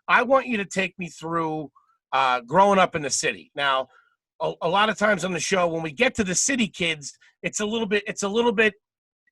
I want you to take me through growing up in the city. Now, a lot of times on the show, when we get to the city kids, it's a little bit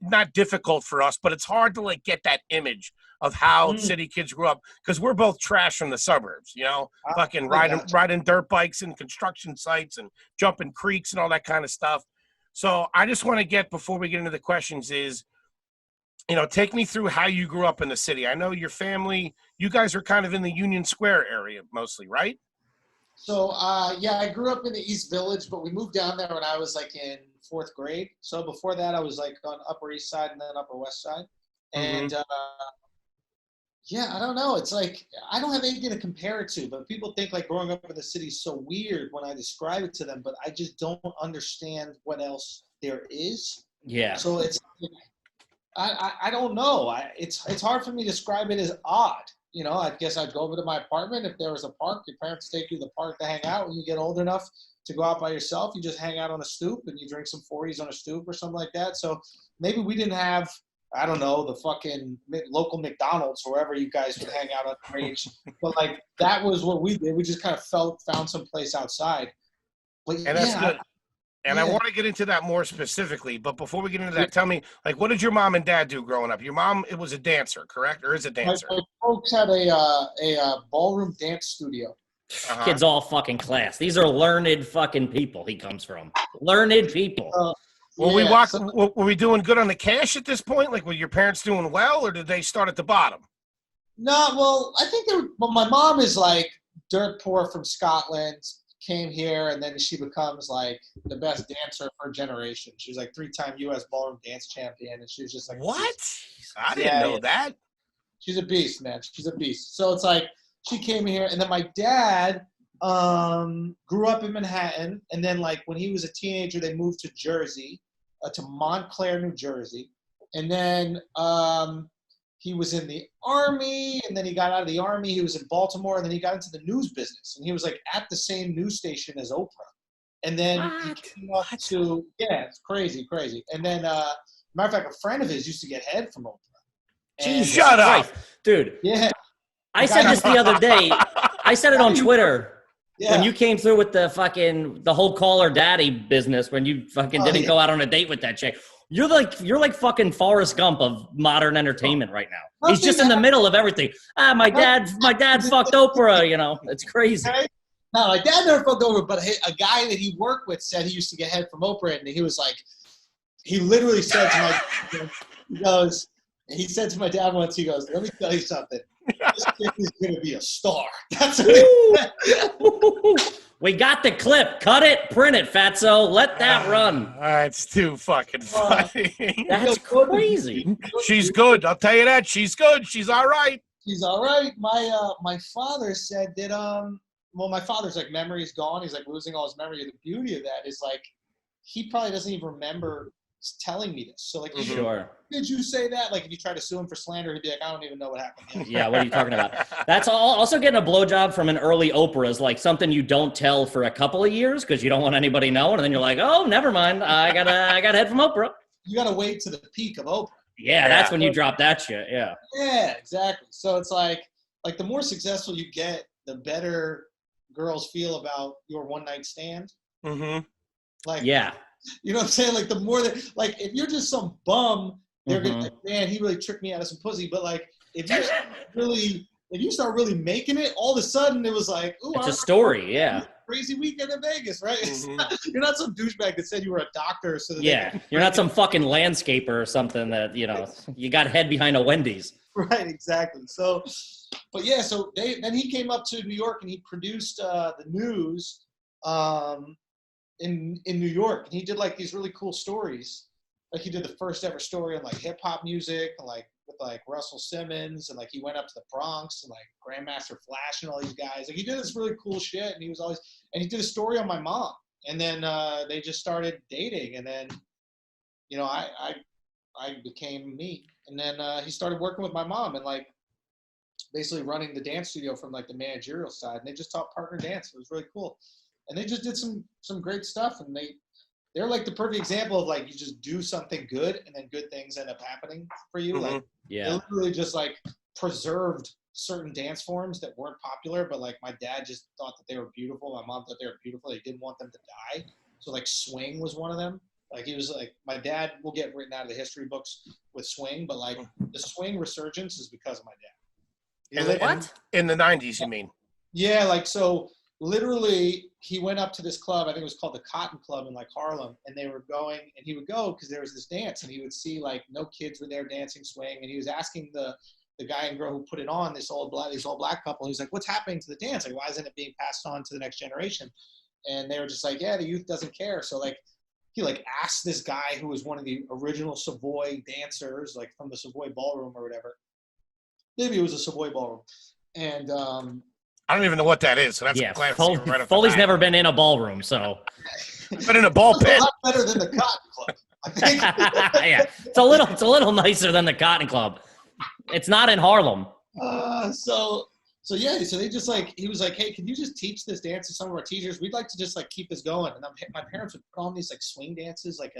not difficult for us, but it's hard to like get that image of how city kids grew up because we're both trash from the suburbs, fucking riding dirt bikes and construction sites and jumping creeks and all that kind of stuff. So I just want to get, before we get into the questions, is, take me through how you grew up in the city. I know your family, you guys are kind of in the Union Square area mostly, right? So, I grew up in the East Village, but we moved down there when I was like in 4th grade. So before that, I was like on Upper East Side and then Upper West Side. And I don't know. It's like, I don't have anything to compare it to, but people think like growing up in the city is so weird when I describe it to them, but I just don't understand what else there is. Yeah. So it's, I don't know. It's hard for me to describe it as odd. I guess I'd go over to my apartment. If there was a park, your parents take you to the park to hang out. When you get old enough to go out by yourself, you just hang out on a stoop and you drink some 40s on a stoop or something like that. So maybe we didn't have, I don't know, the fucking local McDonald's or wherever you guys would hang out on the range. But like, that was what we did. We just kind of found some place outside. But and that's good. And I want to get into that more specifically, but before we get into that, tell me, like, what did your mom and dad do growing up? Your mom, it was a dancer, correct? Or is a dancer? My folks had a ballroom dance studio. Kid's all fucking class. These are learned fucking people he comes from. Learned people. Were we doing good on the cash at this point? Like, were your parents doing well, or did they start at the bottom? No, well, I think my mom is like dirt poor from Scotland, came here, and then she becomes like the best dancer of her generation. She was like 3-time U.S. ballroom dance champion, and she was just like, what? I didn't know that. She's a beast, man. She's a beast. So it's like she came here, and then my dad grew up in Manhattan, and then like when he was a teenager, they moved to Jersey, to Montclair, New Jersey, and then he was in the Army, and then he got out of the Army. He was in Baltimore, and then he got into the news business. And he was like at the same news station as Oprah. And then he came up to, it's crazy. And then, matter of fact, a friend of his used to get head from Oprah. And shut up. Dude. Yeah. I said this the other day. I said it on Twitter. Yeah. When you came through with the whole call her daddy business, when you fucking didn't go out on a date with that chick. You're like fucking Forrest Gump of modern entertainment right now. He's just in the middle of everything. My dad fucked Oprah, It's crazy. No, my dad never fucked Oprah, but a guy that he worked with said he used to get head from Oprah, and he was like, he literally said to he said to my dad once, he goes, let me tell you something. This kid is going to be a star. That's what he said. We got the clip. Cut it, print it, fatso. Let that run. It's too fucking funny. That's crazy. She's good. I'll tell you that. She's good. She's all right. She's all right. My father said that, my father's like memory's gone. He's like losing all his memory. The beauty of that is like, he probably doesn't even remember telling me this. So like, sure. Did you say that? Like if you try to sue him for slander, he'd be like, I don't even know what happened. Yeah, what are you talking about? That's also getting a blowjob from an early Oprah is like something you don't tell for a couple of years because you don't want anybody knowing, and then you're like, oh, never mind. I got head from Oprah. You gotta wait to the peak of Oprah. Yeah, that's when you drop that shit. Yeah. Yeah, exactly. So it's like the more successful you get, the better girls feel about your one night stand. Mm-hmm. Like, yeah. You know what I'm saying? Like the more that, like if you're just some bum, they're gonna like, man, he really tricked me out of some pussy. But like if you start really making it, all of a sudden it was like, ooh, it's a story, yeah. Crazy weekend in Vegas, right? You're not some douchebag that said you were a doctor. So that you're not some fucking landscaper or something that you got head behind a Wendy's. Right, exactly. So, but yeah, so then he came up to New York and he produced the news. In New York, and he did like these really cool stories. Like he did the first ever story on like hip hop music, and like with like Russell Simmons, and like he went up to the Bronx and like Grandmaster Flash and all these guys. Like he did this really cool shit, and he did a story on my mom, and then they just started dating, and then I became me, and then he started working with my mom and like basically running the dance studio from like the managerial side, and they just taught partner dance. It was really cool. And they just did some great stuff, and they're like the perfect example of like you just do something good and then good things end up happening for you. Mm-hmm. Like they literally just like preserved certain dance forms that weren't popular, but like my dad just thought that they were beautiful. My mom thought they were beautiful. They didn't want them to die. So like swing was one of them. Like he was like, my dad will get written out of the history books with swing, but like the swing resurgence is because of my dad. In the 90s, you mean? Yeah, like so literally he went up to this club, I think it was called the Cotton Club in like Harlem, and they were going, and he would go because there was this dance, and he would see like no kids were there dancing swing, and he was asking the guy and girl who put it on, this old black couple, he was like, what's happening to the dance? Like, why isn't it being passed on to the next generation? And they were just like, yeah, the youth doesn't care. So like he like asked this guy who was one of the original Savoy dancers, like from the Savoy ballroom or whatever. Maybe it was a Savoy ballroom. And I don't even know what that is. So that's Foley's never been in a ballroom, so. But in a ball pit. A lot better than the Cotton Club, I think. Yeah, it's a little nicer than the Cotton Club. It's not in Harlem. So they just like, he was like, hey, can you just teach this dance to some of our teachers? We'd like to just like keep this going. And my parents would put on these like swing dances, like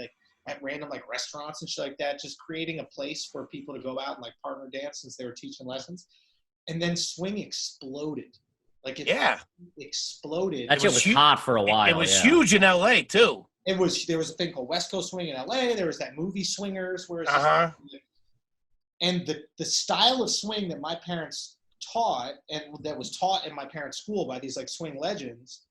at random like restaurants and shit like that, just creating a place for people to go out and like partner dance since they were teaching lessons. And then swing exploded. Like it exploded. That shit was hot for a while. It was huge in LA too. There was a thing called West Coast Swing in LA. There was that movie Swingers where it's and the style of swing that my parents taught and that was taught in my parents' school by these like swing legends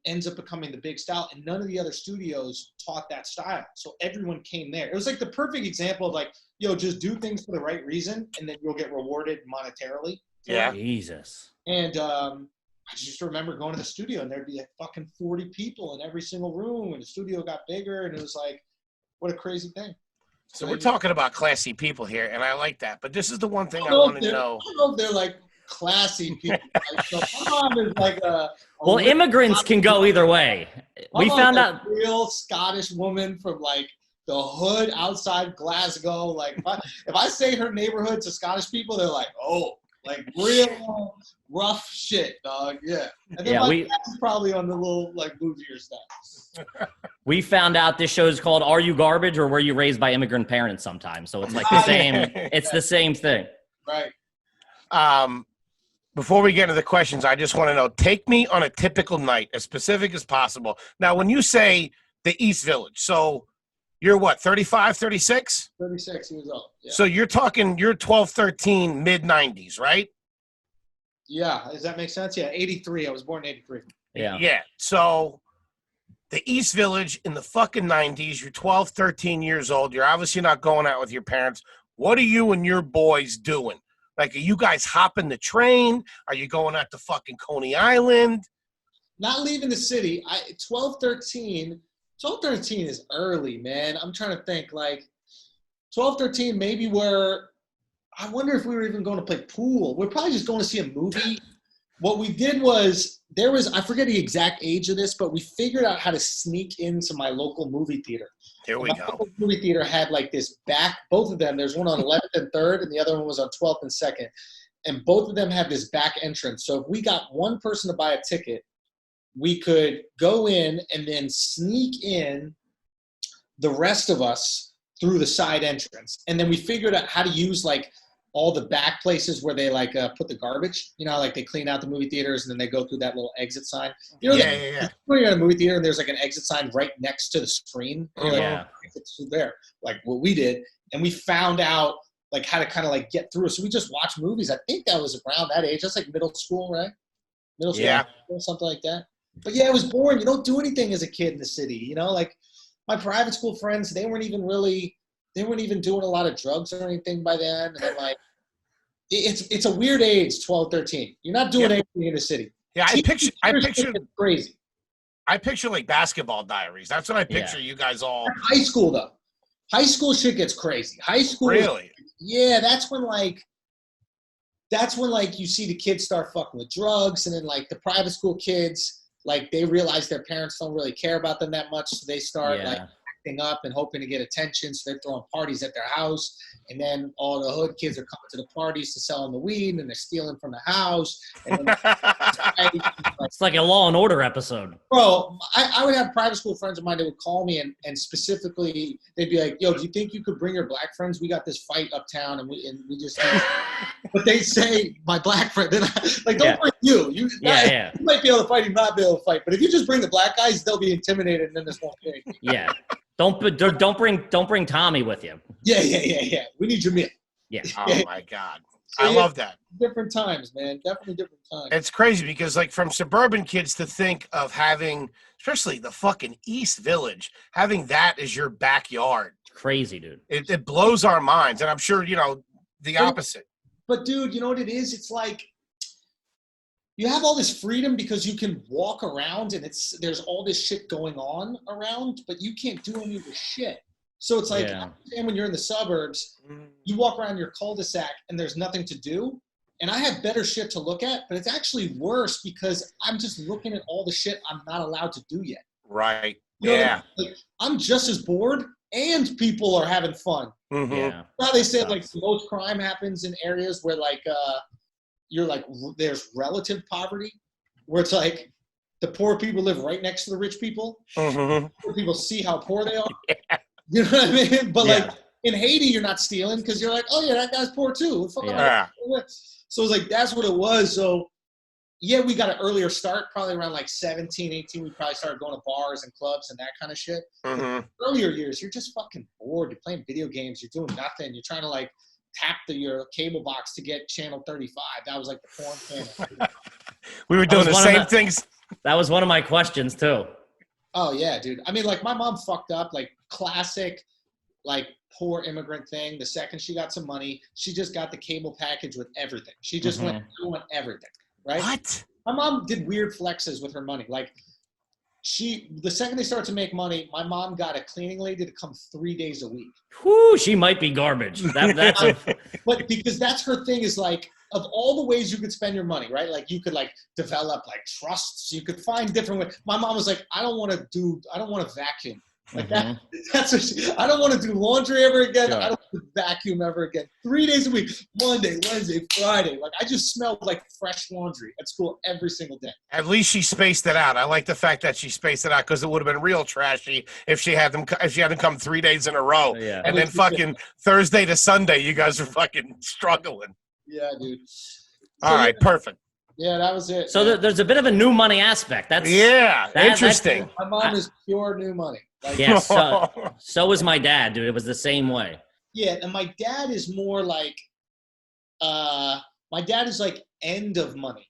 ends up becoming the big style, and none of the other studios taught that style. So everyone came there. It was like the perfect example of like, yo, just do things for the right reason and then you'll get rewarded monetarily. Yeah. Jesus. And I just remember going to the studio and there'd be like fucking 40 people in every single room, and the studio got bigger, and it was like, what a crazy thing. So we're talking about classy people here, and I like that. But this is the one thing I want to know. I don't know if they're like classy people. Like, so my mom is like well, immigrants can go either way. We found out a real Scottish woman from like the hood outside Glasgow. Like if I say her neighborhood to Scottish people, they're like, oh, like real rough shit, dog. Yeah. And then my dad's probably on the little like bougier stuff. We found out this show is called Are You Garbage or Were You Raised by Immigrant Parents sometimes. So it's like the same. It's the same thing. Right. Before we get into the questions, I just want to know, take me on a typical night, as specific as possible. Now, when you say the East Village, so you're what, 35, 36? 36 years old. Yeah. So you're 12, 13, mid-90s, right? Yeah. Does that make sense? Yeah, 83. I was born in 83. Yeah. Yeah. So the East Village in the fucking 90s, you're 12, 13 years old. You're obviously not going out with your parents. What are you and your boys doing? Like, are you guys hopping the train? Are you going out to fucking Coney Island? Not leaving the city. 12, 13 is early, man. I'm trying to think, like, 12, 13, maybe I wonder if we were even going to play pool. We're probably just going to see a movie. What we did was, I forget the exact age of this, but we figured out how to sneak into my local movie theater. Here we go. Local movie theater had like this back, both of them, there's one on 11th and 3rd, and the other one was on 12th and 2nd. And both of them had this back entrance. So if we got one person to buy a ticket, we could go in and then sneak in the rest of us through the side entrance. And then we figured out how to use like all the back places where they like put the garbage, you know, like they clean out the movie theaters and then they go through that little exit sign. You know, when you're in a movie theater and there's like an exit sign right next to the screen. And you're like, it's there, like what we did. And we found out like how to kind of like get through. So we just watched movies. I think that was around that age. That's like middle school, right? Middle school, something like that. But yeah, it was boring. You don't do anything as a kid in the city, you know, like my private school friends, they weren't even doing a lot of drugs or anything by then. And then like, it's a weird age, 12, 13. You're not doing anything in the city. Yeah, I picture crazy. I picture like Basketball Diaries. That's what I picture you guys all. High school though. High school shit gets crazy. High school. Really? That's when you see the kids start fucking with drugs, and then like the private school kids, like they realize their parents don't really care about them that much, so they start like acting up and hoping to get attention, so they're throwing parties at their house, and then all the hood kids are coming to the parties to sell them the weed, and they're stealing from the house. And then, it's like a Law and Order episode. Bro, I would have private school friends of mine that would call me and specifically they'd be like, yo, do you think you could bring your black friends? We got this fight uptown and we just but they say my black friend. Like, don't bring you. You might be able to fight, you not be able to fight. But if you just bring the black guys, they'll be intimidated, and then this won't be. Yeah. Don't bring Tommy with you. Yeah. We need Jamil. Yeah. Oh my God. So, I love that. Different times, man. Definitely different times. It's crazy because, like, from suburban kids to think of having, especially the fucking East Village, having that as your backyard. Crazy, dude. It blows our minds. And I'm sure, the opposite. But, dude, you know what it is? It's like you have all this freedom because you can walk around and there's all this shit going on around, but you can't do any of the shit. So it's like, when you're in the suburbs, you walk around your cul-de-sac and there's nothing to do. And I have better shit to look at, but it's actually worse because I'm just looking at all the shit I'm not allowed to do yet. Right. You know what I mean? Like, I'm just as bored and people are having fun. Mm-hmm. Yeah. Now they say like most crime happens in areas where like you're like there's relative poverty, where it's like the poor people live right next to the rich people. Mm-hmm. Poor people see how poor they are. Yeah. You know what I mean? But like in Haiti, you're not stealing because you're like, oh yeah, that guy's poor too. So it's like that's what it was. So yeah, we got an earlier start, probably around like 17, 18. We probably started going to bars and clubs and that kind of shit. Mm-hmm. Earlier years, you're just fucking bored. You're playing video games. You're doing nothing. You're trying to like tap your cable box to get channel 35. That was like the porn channel. We were doing the same things. That was one of my questions too. Oh yeah, dude. I mean, like my mom fucked up, like classic, like poor immigrant thing. The second she got some money, she just got the cable package with everything. She just went everything. Right? What? My mom did weird flexes with her money. Like the second they started to make money, my mom got a cleaning lady to come 3 days a week. Whoo, she might be garbage. But because that's her thing is like, of all the ways you could spend your money, right? Like you could like develop like trusts. You could find different ways. My mom was like, I don't want to vacuum. Like that's what I don't want to do laundry ever again. Sure. I don't want to vacuum ever again. 3 days a week, Monday, Wednesday, Friday. Like I just smelled like fresh laundry at school every single day. At least she spaced it out. I like the fact that she spaced it out because it would have been real trashy if she had them come 3 days in a row. Yeah. And then fucking Thursday to Sunday, you guys are fucking struggling. Yeah, dude. All right, perfect. Yeah, that was it. So there's a bit of a new money aspect. That's interesting. My mom is pure new money. Like, yeah, so was my dad, dude. It was the same way. Yeah, and my dad is more like, my dad is like end of money.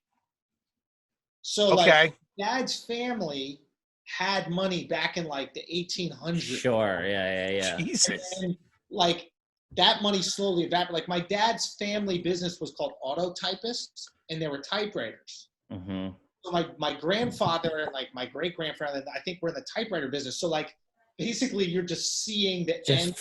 So like, dad's family had money back in like the 1800s. Sure, yeah. Jesus. And like that money slowly evaporated. Like my dad's family business was called auto typists, and they were typewriters. Mm-hmm. So my grandfather and like my great grandfather, I think, were in the typewriter business. So like basically you're just seeing the end,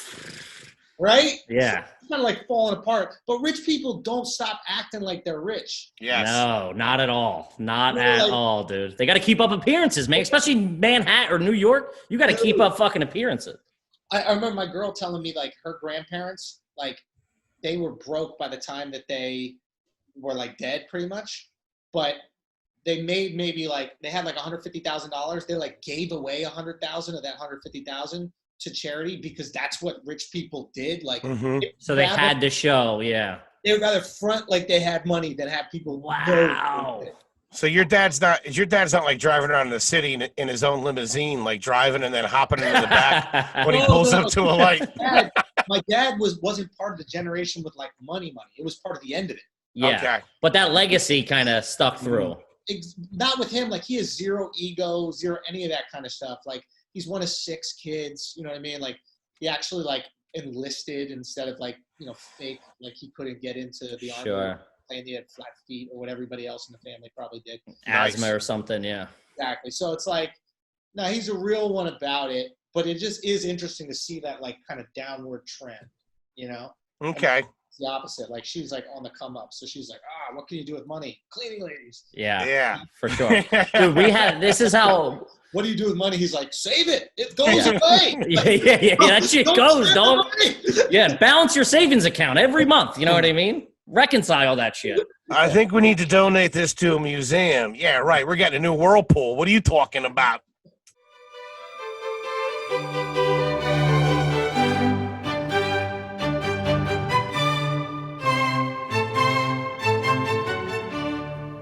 right? Yeah. It's kind of like falling apart. But rich people don't stop acting like they're rich. Yes. No, not at all. Not at all, dude. They got to keep up appearances, man. Especially Manhattan or New York. You got to keep up fucking appearances. I remember my girl telling me like her grandparents, like they were broke by the time that they were like dead pretty much. But they made maybe like they had like $150,000. They like gave away $100,000 of that $150,000 to charity because that's what rich people did. Like, so they had to show, yeah. They would rather front like they had money than have people. Wow. So your dad's not like driving around the city in his own limousine, like driving and then hopping into the back when he pulls up to a light. My dad wasn't part of the generation with like money. It was part of the end of it. Yeah. Okay. But that legacy kind of stuck through. Not with him. Like he has zero ego, zero any of that kind of stuff. Like he's one of 6 kids. You know what I mean? Like he actually like enlisted instead of like, fake. Like he couldn't get into the army. Sure. And he had flat feet or what everybody else in the family probably did. Asthma or something. Yeah. Exactly. So it's like, no, he's a real one about it. But it just is interesting to see that like kind of downward trend. Okay. It's the opposite. Like she's like on the come up. So she's like, what can you do with money? Cleaning ladies. Yeah. For sure. Dude, this is how. What do you do with money? He's like, save it. It goes away. Yeah. That shit goes. Balance your savings account every month. You know what I mean? Reconcile that shit. I think we need to donate this to a museum. Yeah, right. We're getting a new whirlpool. What are you talking about?